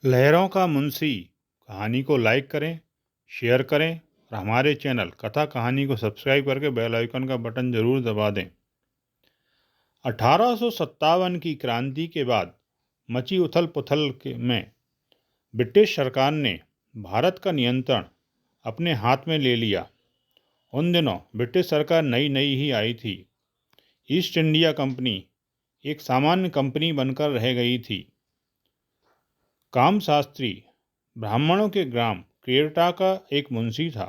लहरों का मुंशी कहानी को लाइक करें, शेयर करें और हमारे चैनल कथा कहानी को सब्सक्राइब करके बेल आइकन का बटन जरूर दबा दें। 1857 की क्रांति के बाद मची उथल पुथल में ब्रिटिश सरकार ने भारत का नियंत्रण अपने हाथ में ले लिया। उन दिनों ब्रिटिश सरकार नई नई ही आई थी। ईस्ट इंडिया कंपनी एक सामान्य कंपनी बनकर रह गई थी। कामशास्त्री ब्राह्मणों के ग्राम केरटा का एक मुंशी था।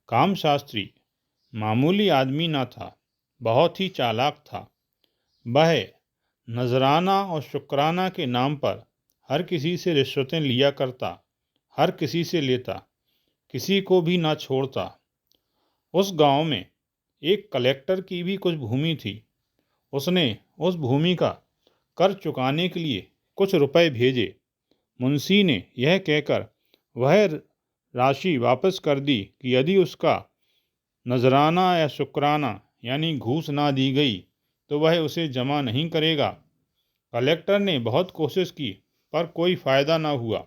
कामशास्त्री मामूली आदमी न था, बहुत ही चालाक था। वह नजराना और शुक्राना के नाम पर हर किसी से रिश्वतें लिया करता, हर किसी से लेता, किसी को भी ना छोड़ता। उस गांव में एक कलेक्टर की भी कुछ भूमि थी। उसने उस भूमि का कर चुकाने के लिए कुछ रुपए भेजे। मुंशी ने यह कहकर वह राशि वापस कर दी कि यदि उसका नजराना या शुक्राना यानी घूस ना दी गई तो वह उसे जमा नहीं करेगा। कलेक्टर ने बहुत कोशिश की पर कोई फायदा ना हुआ।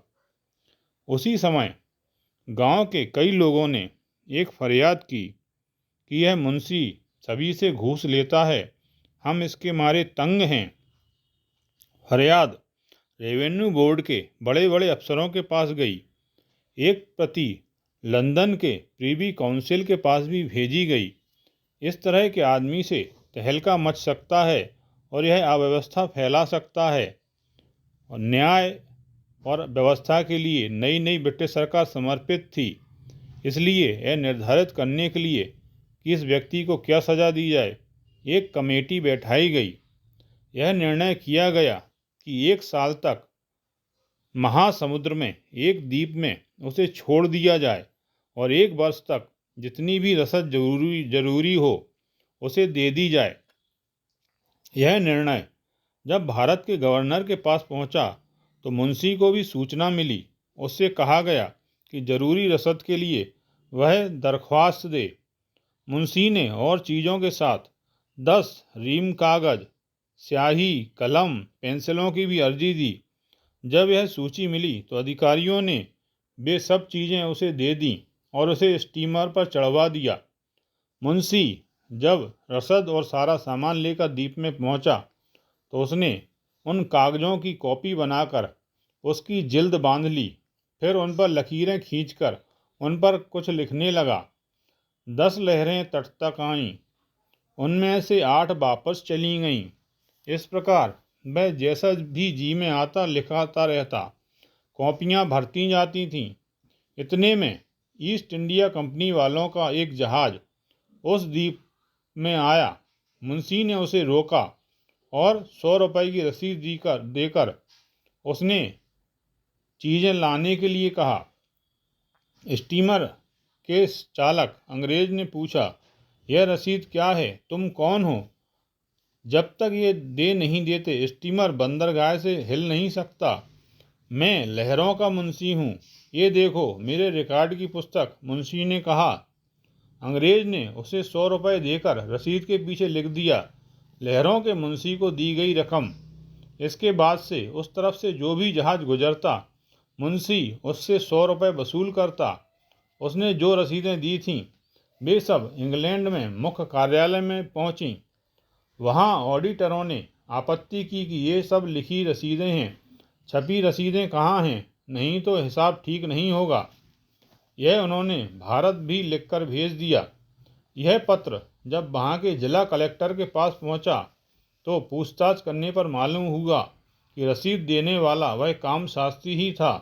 उसी समय गांव के कई लोगों ने एक फरियाद की कि यह मुंशी सभी से घूस लेता है, हम इसके मारे तंग हैं। फरियाद रेवेन्यू बोर्ड के बड़े बड़े अफसरों के पास गई। एक प्रति लंदन के प्रीवी काउंसिल के पास भी भेजी गई। इस तरह के आदमी से तहलका मच सकता है और यह अव्यवस्था फैला सकता है। और न्याय और व्यवस्था के लिए नई नई ब्रिटिश सरकार समर्पित थी। इसलिए यह निर्धारित करने के लिए कि इस व्यक्ति को क्या सज़ा दी जाए, एक कमेटी बैठाई गई। यह निर्णय किया गया कि 1 साल तक महासमुद्र में एक द्वीप में उसे छोड़ दिया जाए और 1 वर्ष तक जितनी भी रसद जरूरी हो उसे दे दी जाए। यह निर्णय जब भारत के गवर्नर के पास पहुंचा तो मुंशी को भी सूचना मिली। उससे कहा गया कि जरूरी रसद के लिए वह दरख्वास्त दे। मुंशी ने और चीज़ों के साथ 10 रीम कागज, स्याही, कलम, पेंसिलों की भी अर्जी दी। जब यह सूची मिली तो अधिकारियों ने वे सब चीज़ें उसे दे दी और उसे स्टीमर पर चढ़वा दिया। मुंशी जब रसद और सारा सामान लेकर द्वीप में पहुंचा तो उसने उन कागजों की कॉपी बनाकर उसकी जिल्द बांध ली। फिर उन पर लकीरें खींचकर उन पर कुछ लिखने लगा। 10 लहरें तट तक आईं, उनमें से 8 वापस चली गईं। इस प्रकार वह जैसा भी जी में आता लिखाता रहता, कॉपियाँ भरती जाती थीं। इतने में ईस्ट इंडिया कंपनी वालों का एक जहाज उस द्वीप में आया। मुंशी ने उसे रोका और 100 रुपये की रसीद देकर उसने चीज़ें लाने के लिए कहा। स्टीमर के चालक अंग्रेज ने पूछा, यह रसीद क्या है, तुम कौन हो? जब तक ये दे नहीं देते स्टीमर बंदरगाह से हिल नहीं सकता। मैं लहरों का मुंशी हूँ, ये देखो मेरे रिकॉर्ड की पुस्तक, मुंशी ने कहा। अंग्रेज ने उसे 100 रुपये देकर रसीद के पीछे लिख दिया, लहरों के मुंशी को दी गई रकम। इसके बाद से उस तरफ से जो भी जहाज गुजरता मुंशी उससे 100 रुपये वसूल करता। उसने जो रसीदें दी थीं वे सब इंग्लैंड में मुख्य कार्यालय में पहुंचीं। वहां ऑडिटरों ने आपत्ति की कि ये सब लिखी रसीदें हैं, छपी रसीदें कहाँ हैं, नहीं तो हिसाब ठीक नहीं होगा। यह उन्होंने भारत भी लिखकर भेज दिया। यह पत्र जब वहाँ के जिला कलेक्टर के पास पहुँचा तो पूछताछ करने पर मालूम हुआ कि रसीद देने वाला वह कामशास्त्री ही था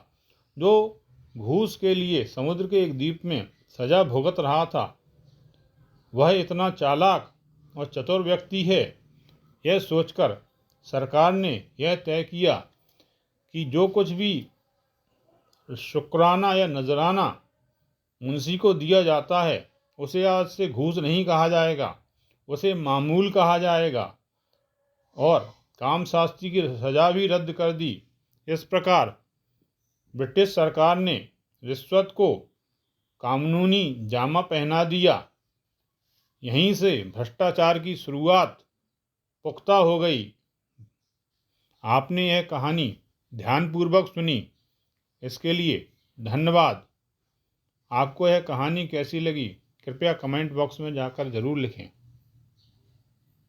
जो घूस के लिए समुद्र के एक द्वीप में सजा भुगत रहा था। वह इतना चालाक और चतुर व्यक्ति है, यह सोचकर सरकार ने यह तय किया कि जो कुछ भी शुक्राना या नजराना मुंशी को दिया जाता है उसे आज से घूस नहीं कहा जाएगा, उसे मामूल कहा जाएगा। और कामशास्त्री की सजा भी रद्द कर दी। इस प्रकार ब्रिटिश सरकार ने रिश्वत को कानूनी जामा पहना दिया। यहीं से भ्रष्टाचार की शुरुआत पुख्ता हो गई। आपने यह कहानी ध्यानपूर्वक सुनी इसके लिए धन्यवाद। आपको यह कहानी कैसी लगी कृपया कमेंट बॉक्स में जाकर ज़रूर लिखें।